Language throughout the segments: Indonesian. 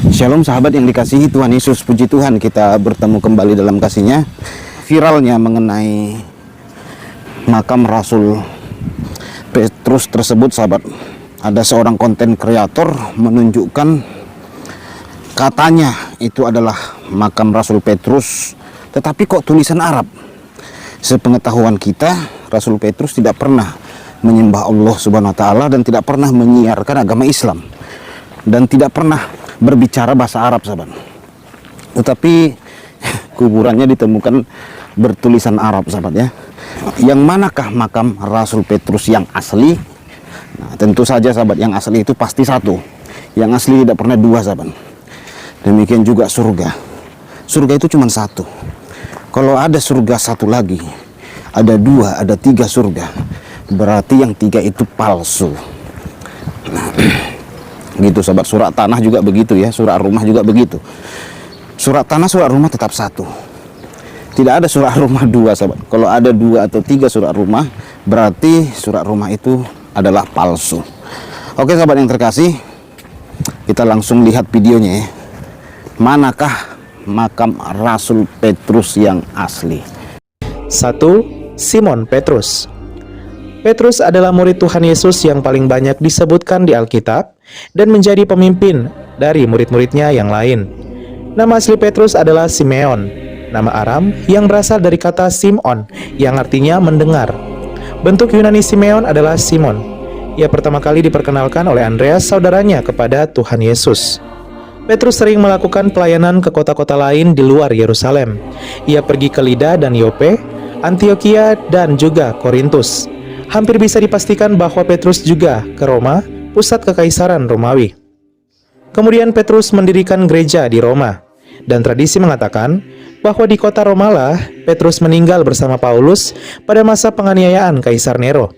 Shalom sahabat yang dikasihi Tuhan Yesus, puji Tuhan kita bertemu kembali dalam kasih-Nya. Viralnya mengenai makam Rasul Petrus tersebut sahabat, ada seorang konten kreator menunjukkan katanya itu adalah makam Rasul Petrus, tetapi kok tulisan Arab. Sepengetahuan kita, Rasul Petrus tidak pernah menyembah Allah Subhanahu wa taala dan tidak pernah menyiarkan agama Islam dan tidak pernah berbicara bahasa Arab sahabat. Tetapi kuburannya ditemukan bertulisan Arab sahabat ya. Yang manakah makam Rasul Petrus yang asli? Nah, tentu saja sahabat, yang asli itu pasti satu. Yang asli tidak pernah dua sahabat. Demikian juga surga. Surga itu cuma satu. Kalau ada surga satu lagi, ada dua, ada tiga surga, berarti yang tiga itu palsu. Nah, gitu sahabat. Surat tanah juga begitu ya, surat rumah juga begitu. Surat tanah, surat rumah tetap satu. Tidak ada surat rumah dua sahabat. Kalau ada dua atau tiga surat rumah, berarti surat rumah itu adalah palsu. Oke sahabat yang terkasih, kita langsung lihat videonya ya. Manakah makam Rasul Petrus yang asli? 1. Simon Petrus. Petrus adalah murid Tuhan Yesus yang paling banyak disebutkan di Alkitab dan menjadi pemimpin dari murid-muridnya yang lain. Nama asli Petrus adalah Simeon, nama Aram yang berasal dari kata Simon yang artinya mendengar. Bentuk Yunani Simeon adalah Simon. Ia pertama kali diperkenalkan oleh Andreas, saudaranya, kepada Tuhan Yesus. Petrus sering melakukan pelayanan ke kota-kota lain di luar Yerusalem. Ia pergi ke Lida dan Yope, Antioquia dan juga Korintus. Hampir bisa dipastikan bahwa Petrus juga ke Roma, pusat kekaisaran Romawi. Kemudian Petrus mendirikan gereja di Roma, dan tradisi mengatakan bahwa di kota Romalah Petrus meninggal bersama Paulus pada masa penganiayaan Kaisar Nero.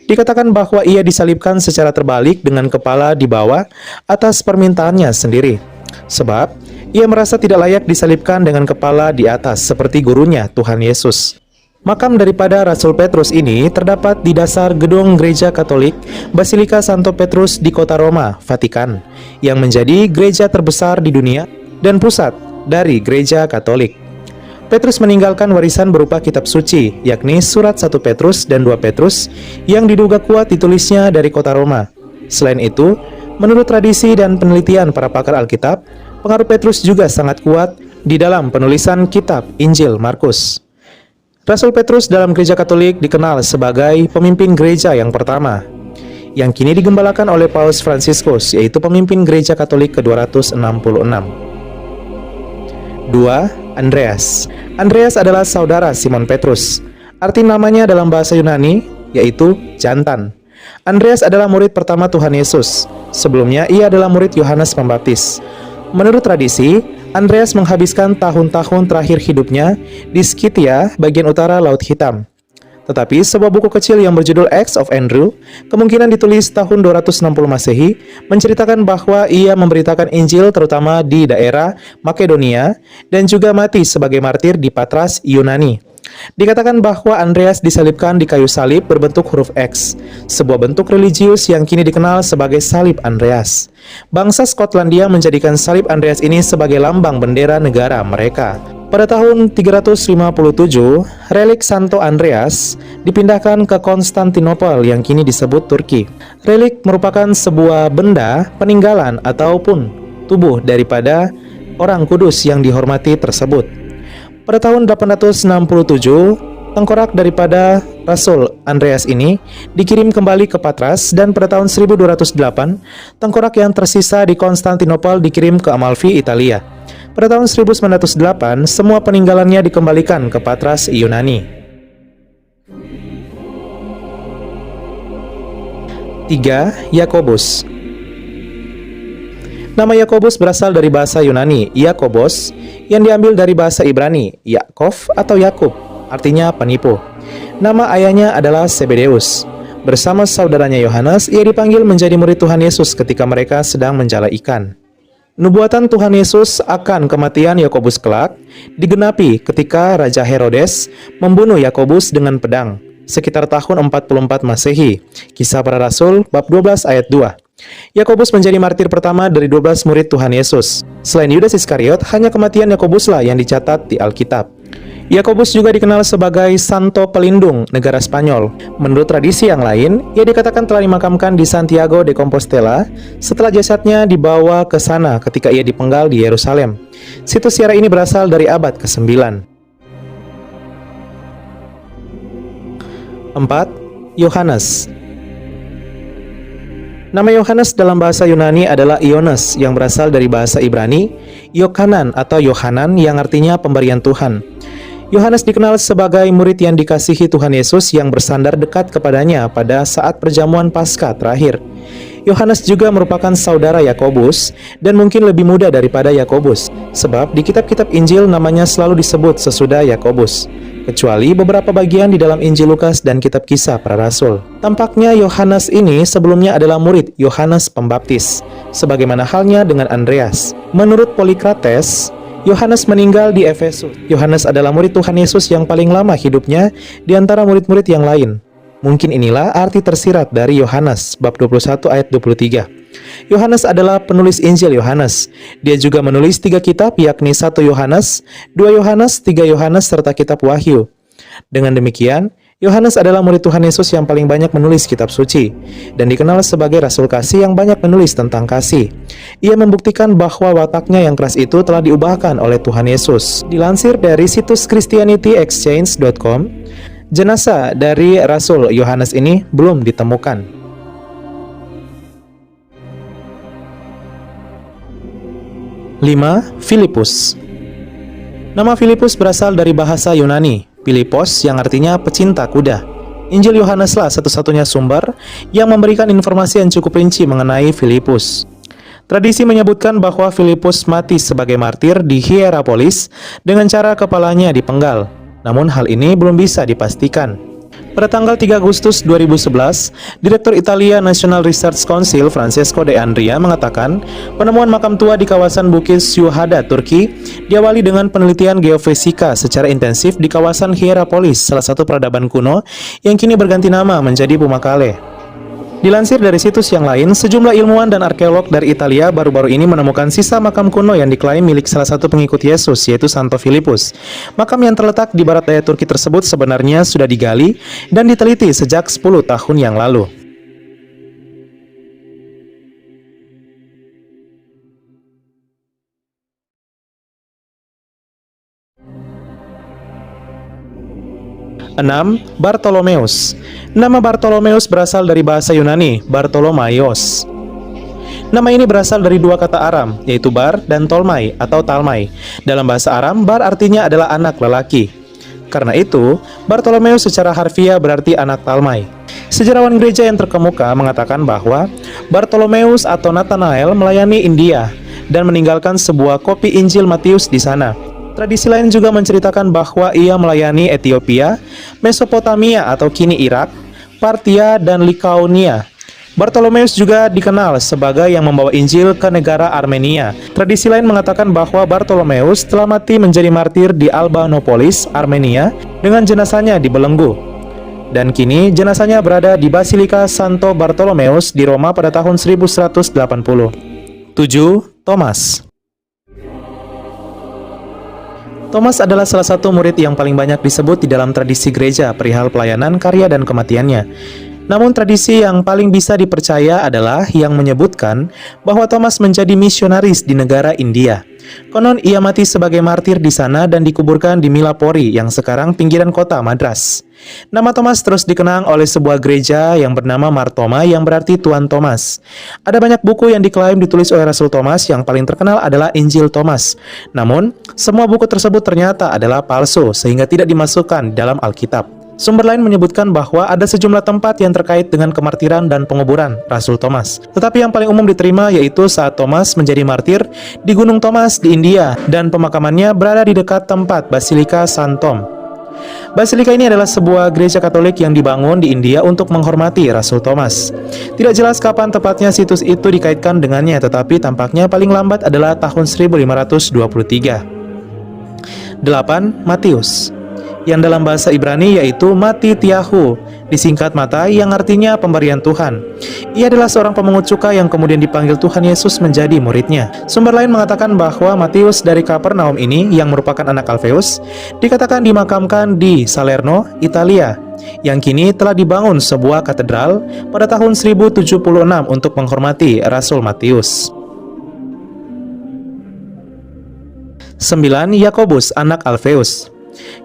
Dikatakan bahwa ia disalibkan secara terbalik dengan kepala di bawah atas permintaannya sendiri, sebab ia merasa tidak layak disalibkan dengan kepala di atas seperti gurunya Tuhan Yesus. Makam daripada Rasul Petrus ini terdapat di dasar gedung gereja Katolik Basilika Santo Petrus di kota Roma, Vatikan, yang menjadi gereja terbesar di dunia dan pusat dari gereja Katolik. Petrus meninggalkan warisan berupa kitab suci, yakni surat 1 Petrus dan 2 Petrus yang diduga kuat ditulisnya dari kota Roma. Selain itu, menurut tradisi dan penelitian para pakar Alkitab, pengaruh Petrus juga sangat kuat di dalam penulisan kitab Injil Markus. Rasul Petrus dalam gereja Katolik dikenal sebagai pemimpin gereja yang pertama, yang kini digembalakan oleh Paus Fransiskus, yaitu pemimpin gereja Katolik ke-266. 2. Andreas. Andreas adalah saudara Simon Petrus. Arti namanya dalam bahasa Yunani yaitu jantan. Andreas adalah murid pertama Tuhan Yesus. Sebelumnya ia adalah murid Yohanes Pembaptis. Menurut tradisi, Andreas menghabiskan tahun-tahun terakhir hidupnya di Skythia, bagian utara Laut Hitam. Tetapi sebuah buku kecil yang berjudul Acts of Andrew, kemungkinan ditulis tahun 260 Masehi, menceritakan bahwa ia memberitakan Injil terutama di daerah Makedonia dan juga mati sebagai martir di Patras, Yunani. Dikatakan bahwa Andreas disalibkan di kayu salib berbentuk huruf X, sebuah bentuk religius yang kini dikenal sebagai salib Andreas. Bangsa Skotlandia menjadikan salib Andreas ini sebagai lambang bendera negara mereka. Pada tahun 357, relik Santo Andreas dipindahkan ke Konstantinopel yang kini disebut Turki. Relik merupakan sebuah benda peninggalan ataupun tubuh daripada orang kudus yang dihormati tersebut. Pada tahun 867, tengkorak daripada Rasul Andreas ini dikirim kembali ke Patras, dan pada tahun 1208, tengkorak yang tersisa di Konstantinopel dikirim ke Amalfi, Italia. Pada tahun 1908, semua peninggalannya dikembalikan ke Patras, Yunani. 3. Yakobus. Nama Yakobus berasal dari bahasa Yunani, Yakobos, yang diambil dari bahasa Ibrani, Yakov atau Yakub, artinya penipu. Nama ayahnya adalah Zebedeus. Bersama saudaranya Yohanes, ia dipanggil menjadi murid Tuhan Yesus ketika mereka sedang menjala ikan. Nubuatan Tuhan Yesus akan kematian Yakobus kelak digenapi ketika Raja Herodes membunuh Yakobus dengan pedang sekitar tahun 44 Masehi. Kisah Para Rasul bab 12 ayat 2. Yakobus menjadi martir pertama dari 12 murid Tuhan Yesus. Selain Yudas Iskariot, hanya kematian Yakobuslah yang dicatat di Alkitab. Yakobus juga dikenal sebagai Santo Pelindung negara Spanyol. Menurut tradisi yang lain, ia dikatakan telah dimakamkan di Santiago de Compostela setelah jasadnya dibawa ke sana ketika ia dipenggal di Yerusalem. Situs ziarah ini berasal dari abad ke-9. 4. Yohanes. Nama Yohanes dalam bahasa Yunani adalah Iones yang berasal dari bahasa Ibrani, Yochanan atau Yohanan yang artinya pemberian Tuhan. Yohanes dikenal sebagai murid yang dikasihi Tuhan Yesus yang bersandar dekat kepadanya pada saat perjamuan Paskah terakhir. Yohanes juga merupakan saudara Yakobus dan mungkin lebih muda daripada Yakobus, sebab di kitab-kitab Injil namanya selalu disebut sesudah Yakobus, kecuali beberapa bagian di dalam Injil Lukas dan kitab Kisah Para Rasul. Tampaknya Yohanes ini sebelumnya adalah murid Yohanes Pembaptis, sebagaimana halnya dengan Andreas. Menurut Polikrates, Yohanes meninggal di Efesus. Yohanes adalah murid Tuhan Yesus yang paling lama hidupnya di antara murid-murid yang lain. Mungkin inilah arti tersirat dari Yohanes, bab 21 ayat 23. Yohanes adalah penulis Injil Yohanes. Dia juga menulis 3 kitab, yakni 1 Yohanes, 2 Yohanes, 3 Yohanes, serta kitab Wahyu. Dengan demikian, Yohanes adalah murid Tuhan Yesus yang paling banyak menulis kitab suci dan dikenal sebagai rasul kasih yang banyak menulis tentang kasih. Ia membuktikan bahwa wataknya yang keras itu telah diubahkan oleh Tuhan Yesus. Dilansir dari situs ChristianityExchange.com, jenazah dari Rasul Yohanes ini belum ditemukan. 5. Filipus. Nama Filipus berasal dari bahasa Yunani, Philippos yang artinya pecinta kuda. Injil Yohaneslah satu-satunya sumber yang memberikan informasi yang cukup rinci mengenai Filipus. Tradisi menyebutkan bahwa Filipus mati sebagai martir di Hierapolis dengan cara kepalanya dipenggal. Namun hal ini belum bisa dipastikan. Pada tanggal 3 Agustus 2011, Direktur Italia National Research Council Francesco De Andria mengatakan penemuan makam tua di kawasan Bukit Syuhada, Turki diawali dengan penelitian geofisika secara intensif di kawasan Hierapolis, salah satu peradaban kuno yang kini berganti nama menjadi Pumakale. Dilansir dari situs yang lain, sejumlah ilmuwan dan arkeolog dari Italia baru-baru ini menemukan sisa makam kuno yang diklaim milik salah satu pengikut Yesus, yaitu Santo Filipus. Makam yang terletak di barat daya Turki tersebut sebenarnya sudah digali dan diteliti sejak 10 tahun yang lalu. Enam, Bartolomeus. Nama Bartolomeus berasal dari bahasa Yunani, Bartolomaios. Nama ini berasal dari 2 kata Aram, yaitu Bar dan Tolmai atau Talmai. Dalam bahasa Aram, Bar artinya adalah anak lelaki. Karena itu, Bartolomeus secara harfiah berarti anak Talmai. Sejarawan gereja yang terkemuka mengatakan bahwa Bartolomeus atau Nathanael melayani India dan meninggalkan sebuah kopi Injil Matius di sana. Tradisi lain juga menceritakan bahwa ia melayani Ethiopia, Mesopotamia atau kini Irak, Partia, dan Likaonia. Bartolomeus juga dikenal sebagai yang membawa Injil ke negara Armenia. Tradisi lain mengatakan bahwa Bartolomeus telah mati menjadi martir di Albanopolis, Armenia, dengan jenazahnya dibelenggu. Dan kini jenazahnya berada di Basilika Santo Bartolomeus di Roma pada tahun 1180. 7. Thomas. Thomas adalah salah satu murid yang paling banyak disebut di dalam tradisi gereja perihal pelayanan, karya, dan kematiannya. Namun tradisi yang paling bisa dipercaya adalah yang menyebutkan bahwa Thomas menjadi misionaris di negara India. Konon ia mati sebagai martir di sana dan dikuburkan di Milapori yang sekarang pinggiran kota Madras. Nama Thomas terus dikenang oleh sebuah gereja yang bernama Mar Thoma yang berarti Tuan Thomas. Ada banyak buku yang diklaim ditulis oleh Rasul Thomas, yang paling terkenal adalah Injil Thomas. Namun, semua buku tersebut ternyata adalah palsu sehingga tidak dimasukkan dalam Alkitab. Sumber lain menyebutkan bahwa ada sejumlah tempat yang terkait dengan kemartiran dan penguburan Rasul Thomas. Tetapi yang paling umum diterima yaitu saat Thomas menjadi martir di Gunung Thomas di India dan pemakamannya berada di dekat tempat Basilika San Tom. Basilika ini adalah sebuah gereja Katolik yang dibangun di India untuk menghormati Rasul Thomas. Tidak jelas kapan tepatnya situs itu dikaitkan dengannya, tetapi tampaknya paling lambat adalah tahun 1523. 8. Matius, yang dalam bahasa Ibrani yaitu Matityahu, disingkat Matai yang artinya pemberian Tuhan. Ia adalah seorang pemungut cukai yang kemudian dipanggil Tuhan Yesus menjadi muridnya. Sumber lain mengatakan bahwa Matius dari Kapernaum ini, yang merupakan anak Alfeus, dikatakan dimakamkan di Salerno, Italia, yang kini telah dibangun sebuah katedral pada tahun 1076 untuk menghormati Rasul Matius. 9. Yakobus, anak Alfeus.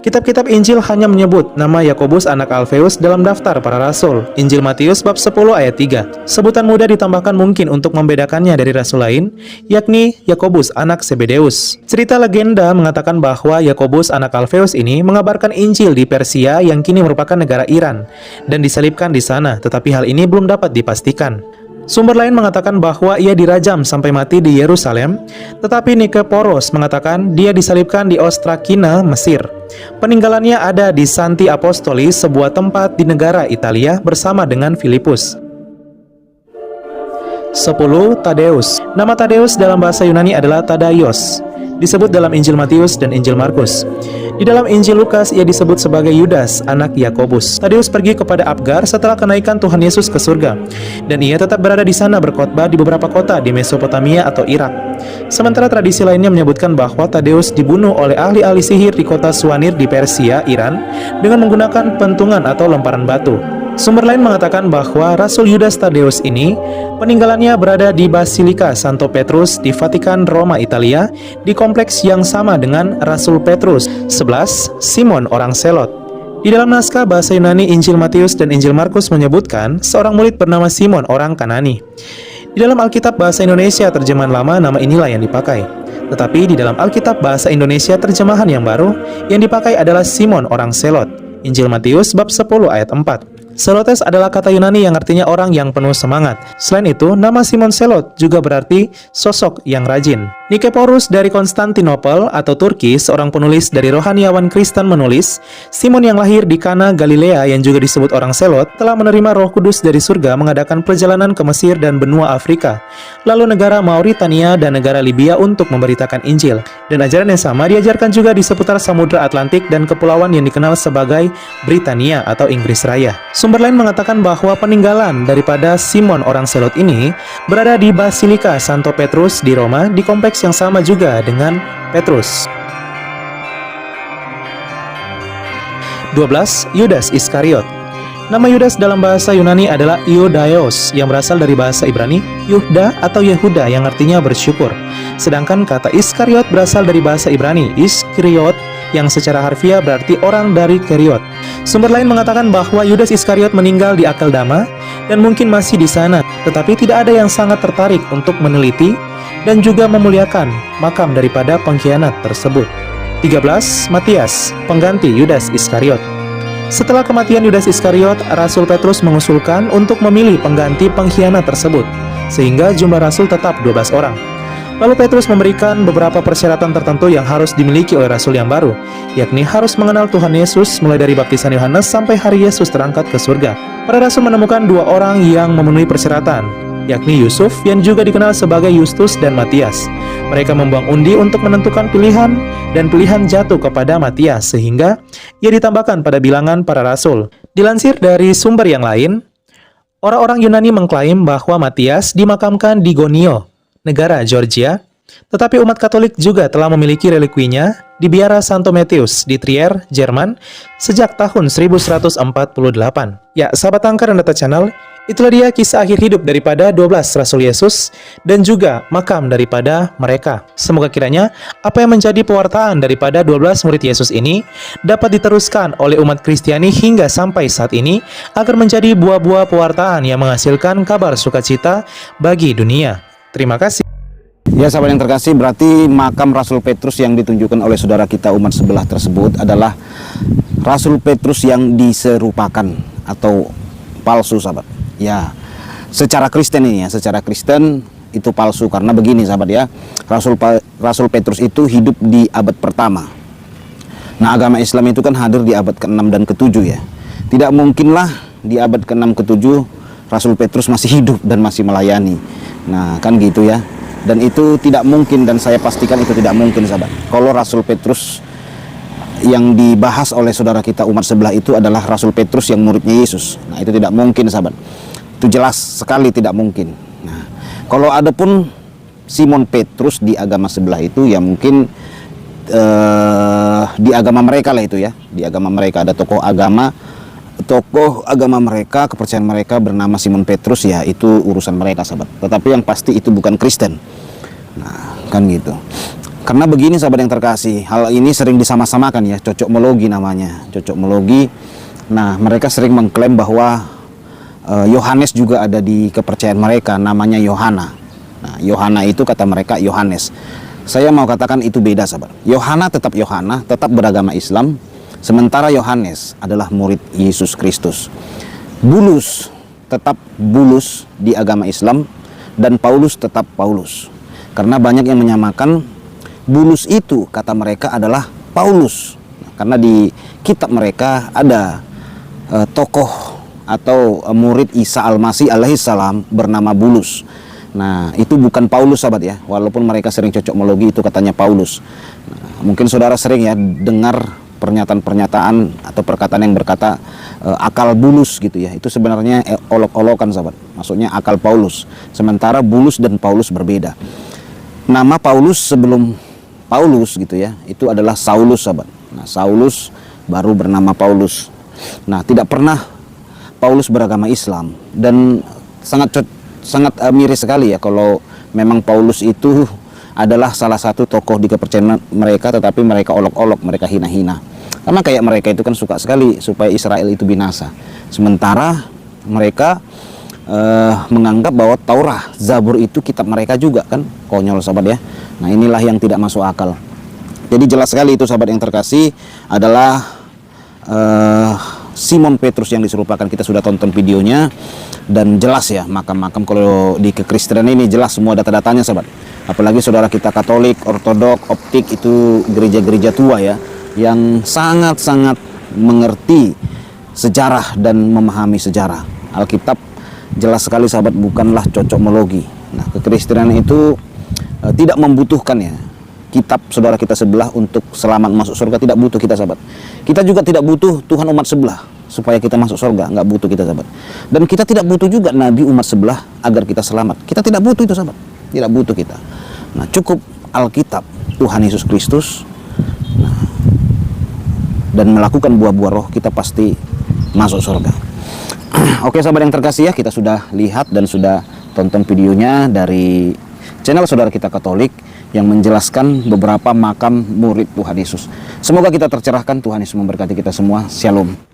Kitab-kitab Injil hanya menyebut nama Yakobus anak Alfeus dalam daftar para rasul. Injil Matius bab 10 ayat 3. Sebutan muda ditambahkan mungkin untuk membedakannya dari rasul lain, yakni Yakobus anak Zebedeus. Cerita legenda mengatakan bahwa Yakobus anak Alfeus ini mengabarkan Injil di Persia yang kini merupakan negara Iran dan disalibkan di sana, tetapi hal ini belum dapat dipastikan. Sumber lain mengatakan bahwa ia dirajam sampai mati di Yerusalem, tetapi Nikeporos mengatakan dia disalibkan di Ostrakina, Mesir. Peninggalannya ada di Santi Apostoli, sebuah tempat di negara Italia bersama dengan Filipus. 10. Tadeus. Nama Tadeus dalam bahasa Yunani adalah Tadaios, disebut dalam Injil Matius dan Injil Markus. Di dalam Injil Lukas ia disebut sebagai Yudas, anak Yakobus. Tadeus pergi kepada Abgar setelah kenaikan Tuhan Yesus ke surga, dan ia tetap berada di sana berkhotbah di beberapa kota di Mesopotamia atau Irak. Sementara tradisi lainnya menyebutkan bahwa Tadeus dibunuh oleh ahli-ahli sihir di kota Suanir di Persia, Iran, dengan menggunakan pentungan atau lemparan batu. Sumber lain mengatakan bahwa Rasul Yudas Tadeus ini peninggalannya berada di Basilika Santo Petrus di Vatikan, Roma, Italia, di kompleks yang sama dengan Rasul Petrus. 11. Simon orang Selot. Di dalam naskah bahasa Yunani Injil Matius dan Injil Markus menyebutkan seorang murid bernama Simon orang Kanani. Di dalam Alkitab bahasa Indonesia terjemahan lama nama inilah yang dipakai. Tetapi di dalam Alkitab bahasa Indonesia terjemahan yang baru yang dipakai adalah Simon orang Selot. Injil Matius bab 10 ayat 4. Selotes adalah kata Yunani yang artinya orang yang penuh semangat. Selain itu, nama Simon Selot juga berarti sosok yang rajin. Nikeporus dari Konstantinopel atau Turki, seorang penulis dari rohaniawan Kristen menulis, Simon yang lahir di Kana, Galilea yang juga disebut orang Selot, telah menerima Roh Kudus dari surga mengadakan perjalanan ke Mesir dan benua Afrika, lalu negara Mauritania dan negara Libya untuk memberitakan Injil. Dan ajaran yang sama diajarkan juga di seputar Samudra Atlantik dan kepulauan yang dikenal sebagai Britania atau Inggris Raya. Sumber lain mengatakan bahwa peninggalan daripada Simon orang Selot ini berada di Basilika Santo Petrus di Roma, di kompleks yang sama juga dengan Petrus. 12. Yudas Iskariot. Nama Yudas dalam bahasa Yunani adalah Iudaios yang berasal dari bahasa Ibrani Yuhda atau Yehuda yang artinya bersyukur. Sedangkan kata Iskariot berasal dari bahasa Ibrani Iskriot yang secara harfiah berarti orang dari Keriot. Sumber lain mengatakan bahwa Yudas Iskariot meninggal di Akeldama dan mungkin masih di sana, tetapi tidak ada yang sangat tertarik untuk meneliti dan juga memuliakan makam daripada pengkhianat tersebut. 13. Matias, pengganti Yudas Iskariot. Setelah kematian Yudas Iskariot, Rasul Petrus mengusulkan untuk memilih pengganti pengkhianat tersebut, sehingga jumlah rasul tetap 12 orang. Lalu Petrus memberikan beberapa persyaratan tertentu yang harus dimiliki oleh rasul yang baru, yakni harus mengenal Tuhan Yesus mulai dari baptisan Yohanes sampai hari Yesus terangkat ke surga. Para rasul menemukan dua orang yang memenuhi persyaratan, yakni Yusuf yang juga dikenal sebagai Justus dan Matias. Mereka membuang undi untuk menentukan pilihan, dan pilihan jatuh kepada Matias sehingga ia ditambahkan pada bilangan para rasul. Dilansir dari sumber yang lain, orang-orang Yunani mengklaim bahwa Matias dimakamkan di Gonio, negara Georgia, tetapi umat Katolik juga telah memiliki relikwinya di Biara Santo Matius di Trier, Jerman sejak tahun 1148. Ya, sahabat Angka dan Data Channel, itulah dia kisah akhir hidup daripada 12 Rasul Yesus dan juga makam daripada mereka. Semoga kiranya apa yang menjadi pewartaan daripada 12 murid Yesus ini dapat diteruskan oleh umat Kristiani hingga sampai saat ini agar menjadi buah-buah pewartaan yang menghasilkan kabar sukacita bagi dunia. Terima kasih. Ya sahabat yang terkasih, berarti makam Rasul Petrus yang ditunjukkan oleh saudara kita umat sebelah tersebut adalah Rasul Petrus yang diserupakan atau palsu sahabat. Ya, secara Kristen ini ya, secara Kristen itu palsu karena begini sahabat ya. Rasul Petrus itu hidup di abad pertama. Nah, agama Islam itu kan hadir di abad ke-6 dan ke-7 ya. Tidak mungkinlah di abad ke-6 ke-7 Rasul Petrus masih hidup dan masih melayani. Nah, kan gitu ya. Dan itu tidak mungkin, dan saya pastikan itu tidak mungkin sahabat. Kalau Rasul Petrus yang dibahas oleh saudara kita umat sebelah itu adalah Rasul Petrus yang muridnya Yesus. Nah, itu tidak mungkin, sahabat. Itu jelas sekali tidak mungkin. Nah, kalau ada pun Simon Petrus di agama sebelah itu, ya mungkin di agama mereka lah itu ya. Di agama mereka ada tokoh agama mereka, kepercayaan mereka bernama Simon Petrus, ya itu urusan mereka, sahabat. Tetapi yang pasti itu bukan Kristen. Nah, kan gitu. Karena begini, sahabat yang terkasih, hal ini sering disama-samakan ya, cocokmologi namanya, cocokmologi. Nah, mereka sering mengklaim bahwa Yohanes juga ada di kepercayaan mereka, namanya Yohana. Nah, Yohana itu kata mereka Yohanes. Saya mau katakan itu beda, sahabat. Yohana, tetap beragama Islam, sementara Yohanes adalah murid Yesus Kristus. Bulus tetap Bulus di agama Islam, dan Paulus tetap Paulus. Karena banyak yang menyamakan Bulus itu kata mereka adalah Paulus. Karena di kitab mereka ada tokoh atau murid Isa Al-Masih alaihissalam bernama Bulus. Nah, itu bukan Paulus, sahabat ya. Walaupun mereka sering cocokmologi itu katanya Paulus. Nah, mungkin saudara sering ya dengar pernyataan-pernyataan atau perkataan yang berkata akal Bulus gitu ya. Itu sebenarnya olok-olokan, sahabat. Maksudnya akal Paulus. Sementara Bulus dan Paulus berbeda. Nama Paulus sebelum Paulus gitu ya, itu adalah Saulus, sahabat. Nah, Saulus baru bernama Paulus. Nah, tidak pernah Paulus beragama Islam, dan sangat miris sekali ya kalau memang Paulus itu adalah salah satu tokoh di kepercayaan mereka, tetapi mereka olok-olok, mereka hina-hina. Karena kayak mereka itu kan suka sekali supaya Israel itu binasa. Sementara mereka menganggap bahwa Taurat, Zabur itu kitab mereka juga kan. Konyol, sahabat ya. Nah, inilah yang tidak masuk akal. Jadi jelas sekali itu, sahabat yang terkasih, adalah Simon Petrus yang diserupakan. Kita sudah tonton videonya, dan jelas ya, makam-makam kalau di kekristenan ini jelas semua data-datanya, sahabat. Apalagi saudara kita Katolik, Ortodok, Optik, itu gereja-gereja tua ya, yang sangat-sangat mengerti sejarah dan memahami sejarah. Alkitab jelas sekali, sahabat, bukanlah cocokmologi. Nah, kekristenan itu tidak membutuhkan ya kitab saudara kita sebelah untuk selamat masuk surga. Tidak butuh kita, sahabat. Kita juga tidak butuh Tuhan umat sebelah supaya kita masuk surga. Nggak butuh kita, sahabat. Dan kita tidak butuh juga nabi umat sebelah agar kita selamat. Kita tidak butuh itu, sahabat. Tidak butuh kita. Nah, cukup Alkitab, Tuhan Yesus Kristus. Nah, dan melakukan buah-buah roh, kita pasti masuk surga. Oke, sahabat yang terkasih ya, kita sudah lihat dan sudah tonton videonya dari channel saudara kita Katolik yang menjelaskan beberapa makam murid Tuhan Yesus. Semoga kita tercerahkan. Tuhan Yesus memberkati kita semua. Shalom.